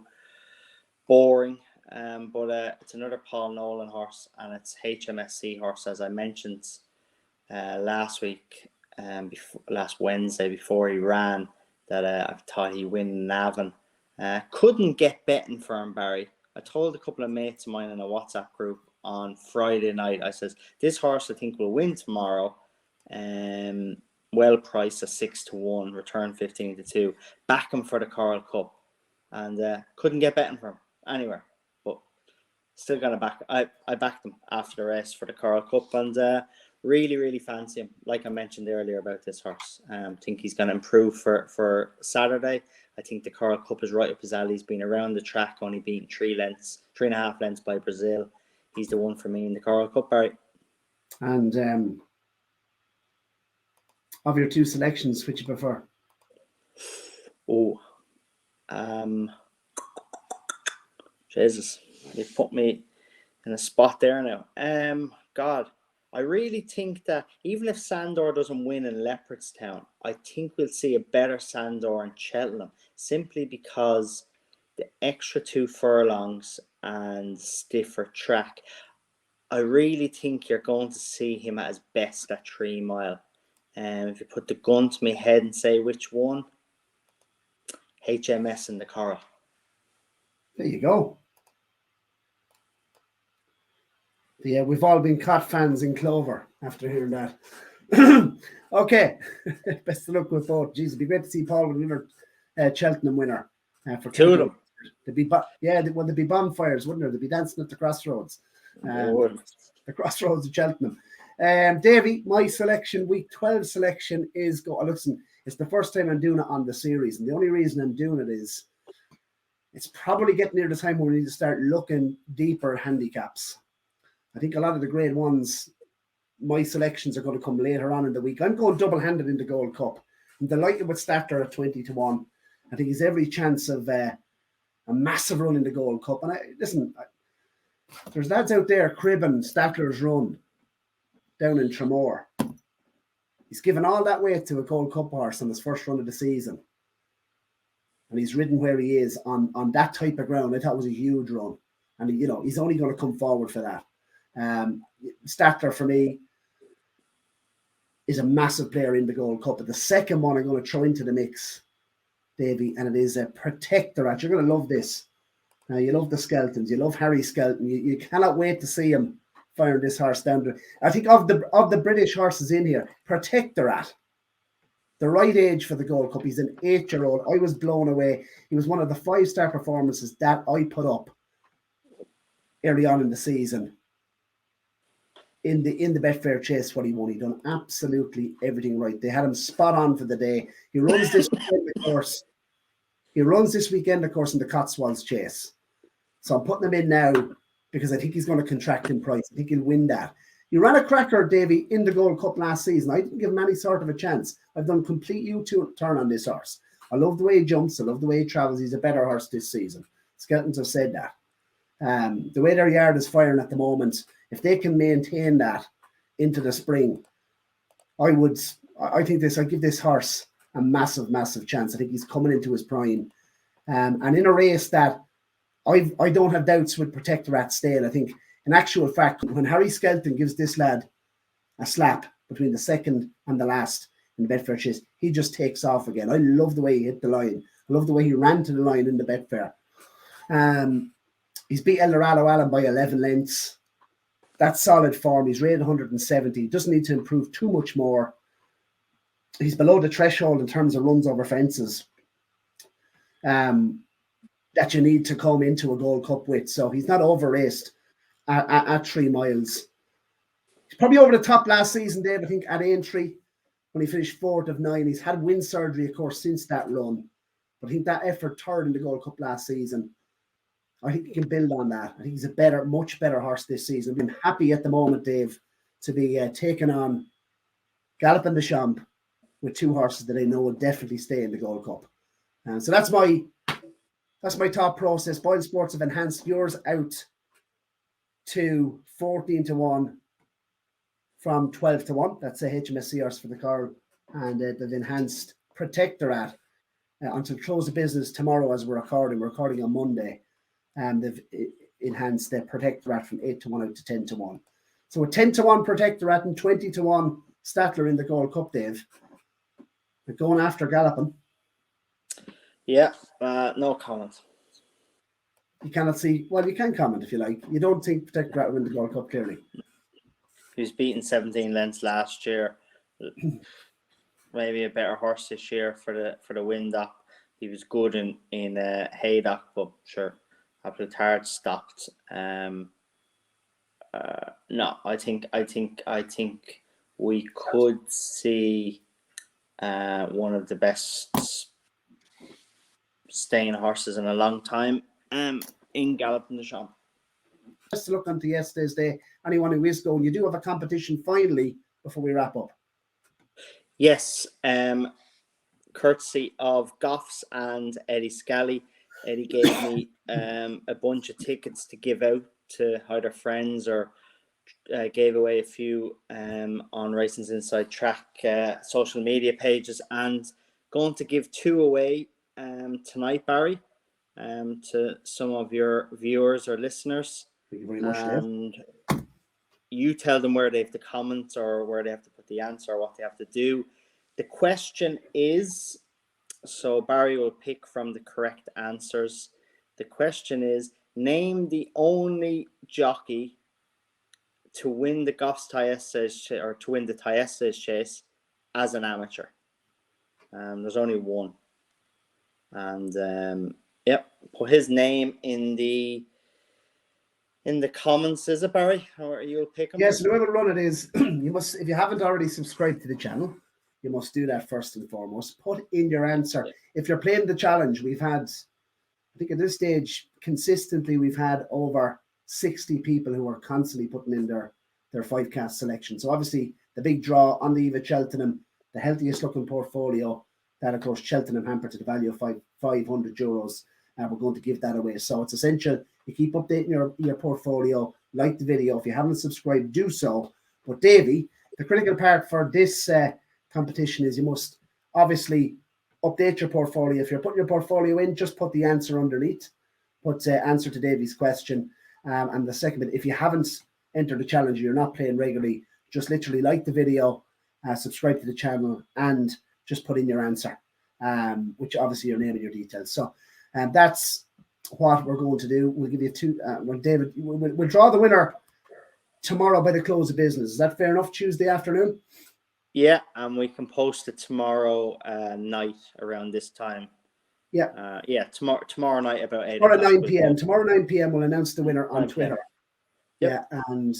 boring, but it's another Paul Nolan horse, and it's HMSC horse, as I mentioned last week, last Wednesday before he ran, that I thought he'd win Navan. Couldn't get betting for him, Barry. I told a couple of mates of mine in a WhatsApp group on Friday night, I says, this horse I think will win tomorrow. Well priced at 6-1, return 15-2. Back him for the Coral Cup. And couldn't get betting for him anywhere. But still gonna back. I backed him after the race for the Coral Cup, and really, really fancy him. Like I mentioned earlier about this horse. Think he's gonna improve for Saturday. I think the Coral Cup is right up his alley. He's been around the track, only beaten 3.5 lengths by Brazil. He's the one for me in the Coral Cup, Barry. And of your two selections, which you prefer? Jesus, you put me in a spot there now. God, I really think that even if Sandor doesn't win in Leopardstown, I think we'll see a better Sandor in Cheltenham, simply because the extra 2 furlongs and stiffer track. I really think you're going to see him at his best at 3 mile. If you put the gun to my head and say which one, HMS in the Coral. There you go. Yeah, we've all been caught fans in Clover after hearing that. Okay, best of luck with both. Jeez, it'd be great to see Paul with another Cheltenham winner for 2 of them. There'd be bonfires, wouldn't there? They'd be dancing at the crossroads. The crossroads of Cheltenham. Davy, my selection, week 12 selection is listen, it's the first time I'm doing it on the series, and the only reason I'm doing it is it's probably getting near the time where we need to start looking deeper handicaps. I think a lot of the grade ones, my selections are going to come later on in the week. I'm going double-handed in the Gold Cup. I'm delighted with Statler at 20-1. I think he's every chance of a massive run in the Gold Cup. And there's lads out there cribbing Statler's run down in Tremor. He's given all that weight to a Gold Cup horse on his first run of the season. And he's ridden where he is on that type of ground. I thought it was a huge run. And, he's only going to come forward for that. Statler, for me, is a massive player in the Gold Cup. But the second one I'm going to throw into the mix, Davy, and it is a Protectorate. You're going to love this. You love the Skeltons. You love Harry Skelton. You cannot wait to see him firing this horse down. I think of the British horses in here, Protectorate, the right age for the Gold Cup. He's an 8-year-old. I was blown away. He was one of the 5-star performances that I put up early on in the season. In the Betfair Chase, what he won, he done absolutely everything right. They had him spot on for the day. He runs this weekend, of course. in the Cotswolds Chase. So I'm putting him in now because I think he's going to contract in price. I think he'll win that. He ran a cracker, Davy, in the Gold Cup last season. I didn't give him any sort of a chance. I've done complete U-turn on this horse. I love the way he jumps. I love the way he travels. He's a better horse this season. Skeltons have said that. The way their yard is firing at the moment, if they can maintain that into the spring, I'd give this horse a massive, massive chance. I think he's coming into his prime. And in a race that I don't have doubts with Protectorate staying. I think, in actual fact, when Harry Skelton gives this lad a slap between the second and the last in the Betfair Chase, he just takes off again. I love the way he hit the line. I love the way he ran to the line in the Betfair. He's beat Eldorado Allen by 11 lengths. That's solid form. He's rated 170. He doesn't need to improve too much more. He's below the threshold in terms of runs over fences that you need to come into a Gold Cup with. So he's not over-raced at 3 miles. He's probably over the top last season, Dave, I think, at Aintree when he finished 4th of 9. He's had wind surgery, of course, since that run. But I think that effort, 3rd in the Gold Cup last season, I think he can build on that. I think he's a much better horse this season. I'm happy at the moment, Dave, to be taking on Galloping the Champ with 2 horses that I know will definitely stay in the Gold Cup. So that's my top process. BOYLESPORTS have enhanced yours out to 14-1 from 12 to 1. That's a HMSCRs for the car, and they've enhanced Protectorate until close of business tomorrow as we're recording. We're recording on Monday, and they've enhanced the Protectorate from 8 to 1 out to 10 to 1. So a 10 to 1 Protectorate and 20 to 1 Statler in the Gold Cup, Dave. They're going after Galloping. Yeah, no comment. You cannot see. Well, you can comment if you like. You don't think Protectorate will win the Gold Cup clearly? He was beaten 17 lengths last year. Maybe a better horse this year for the wind up. He was good in Haydock, but sure, Appletard stopped. No, I think we could see one of the best staying horses in a long time in Galloping the Champ. Just to look onto yesterday's day, anyone who is going, you do have a competition finally before we wrap up. Yes, courtesy of Goffs and Eddie Scally. Eddie gave me a bunch of tickets to give out to either friends or gave away a few on Racing's Inside Track social media pages, and going to give 2 away tonight, Barry, to some of your viewers or listeners. Thank you very much, and Dave. You tell them where they have to comment or where they have to put the answer or what they have to do. The question is, so Barry will pick from the correct answers. The question is, name the only jockey to win the Goffs Tayestes or to win the Tayestes Chase as an amateur. There's only one. And put his name in the comments, is it, Barry? Or you'll pick him? Yes, the way we'll run it is, you must, if you haven't already subscribed to the channel, you must do that first and foremost. Put in your answer. Yeah. If you're playing the challenge, we've had, I think at this stage, consistently, we've had over 60 people who are constantly putting in their 5-cast selection. So obviously, the big draw on the eve at Cheltenham, the healthiest looking portfolio, that of course, Cheltenham hamper to the value of €500. We're going to give that away. So it's essential you keep updating your portfolio, like the video. If you haven't subscribed, do so. But Davy, the critical part for this competition is you must obviously update your portfolio. If you're putting your portfolio in, just put the answer underneath. Put answer to Davy's question. And the second bit, if you haven't entered the challenge, you're not playing regularly, just literally like the video, subscribe to the channel, and just put in your answer, which obviously your name and your details. So that's what we're going to do. We'll give you 2. Well, David, we'll draw the winner tomorrow by the close of business. Is that fair enough? Tuesday afternoon? Yeah, and we can post it tomorrow night around this time. Yeah. Tomorrow night about 8 or at 9 p.m. Tomorrow 9 p.m. we'll announce the winner on Twitter. Yep. Yeah, and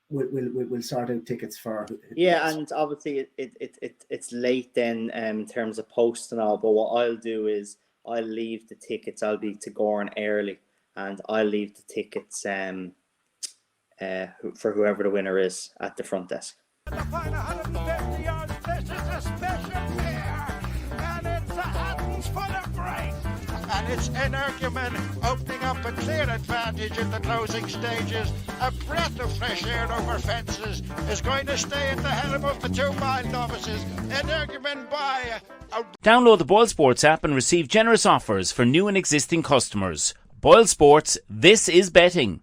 we'll sort out tickets for. Yeah, and obviously it's late then in terms of post and all. But what I'll do is I'll leave the tickets. I'll be to Gowran early, and I'll leave the tickets for whoever the winner is at the front desk. The final 150 yards. This is a special pair, and it's a Hattons full of break. And it's Energumen opening up a clear advantage in the closing stages. A breath of fresh air over fences is going to stay at the helm of the 2-mile novices. Energumen by a... Download the BOYLESPORTS app and receive generous offers for new and existing customers. BOYLESPORTS, this is betting.